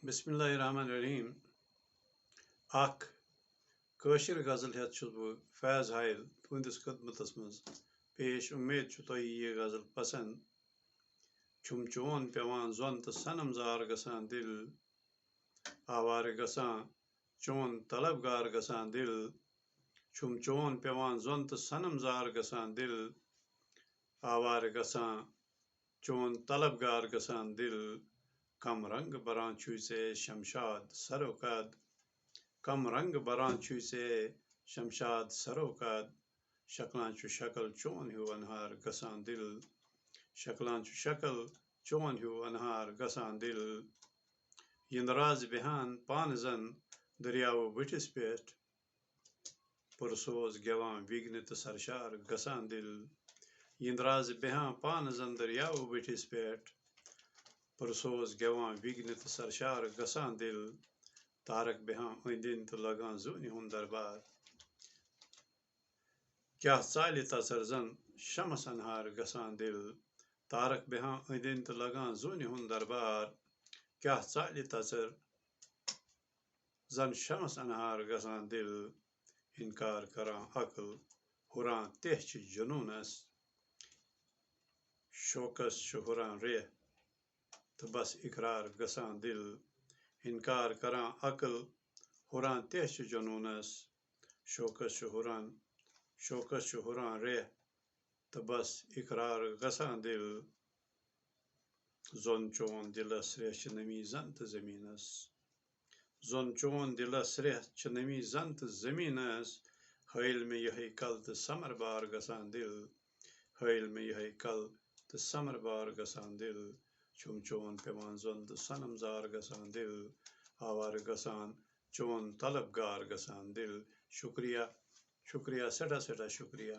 बिस्मिल्लाहिर्रहमानिर्रहीम अख कशिर गजल हेत छुस बह फैज हायल तुंदिस खदमतस मज पेश उम्मीद छु तोह यह गजल पसंद छुम चोन पेवान जोन तो सनम जार गसान दिल आवार गसान चोन तलबगार गसान दिल छुम चोन पेवान जोन तो सनम जार गसान दिल आवार गसान चोन तलबगार गसान दिल कम रंग बरान छु से शमशाद सरोकद कम रंग बरान छु से शमशाद सरोकद शक्लान छु शक्ल चोन हु अनहार गसान दिल शक्लान छु शक्ल चोन हु अनहार गसान दिल यंदराज बिहान पान जन दरियाव बटिस पेट पुरसोज गेवान विघ्न तो सरशार गसान दिल यंदराज बिहान पान जन दरियाव बटिस पेट पुरसोज गेवान विघ्न तो सरशार गसान दिल तारक बिहान दिन तो लगान जुनि हुन दरबार क्या चाल तसर जन शमस अनहार गसान दिल तारक बिहान दिन तो लगान जुनि हुन दरबार क्या चाल तसर जन शमस अनहार गसान दिल इनकार करा अकल हुरान तेह जुनूनस शोकस हुरान रेह तो बस इकरार गसान दिल इनकार करा अकल हुरान तेह जुनूनस शोकस हुरान रेह तो बस इकरार गसान दिल जोन चोन दिलस रेह नमी जन तो जमीनस जोन चोन दिलस रेह नमी जन तो जमीनस hayel में यही कल तो समर बार गसान दिल hayel में यही कल तो समर बार गसान दिल छुम चोन पेवान जोन तो सनम जार गसान दिल आवार गसान चोन तलबगार गसान दिल शुक्रिया शुक्रिया सटा सटा शुक्रिया।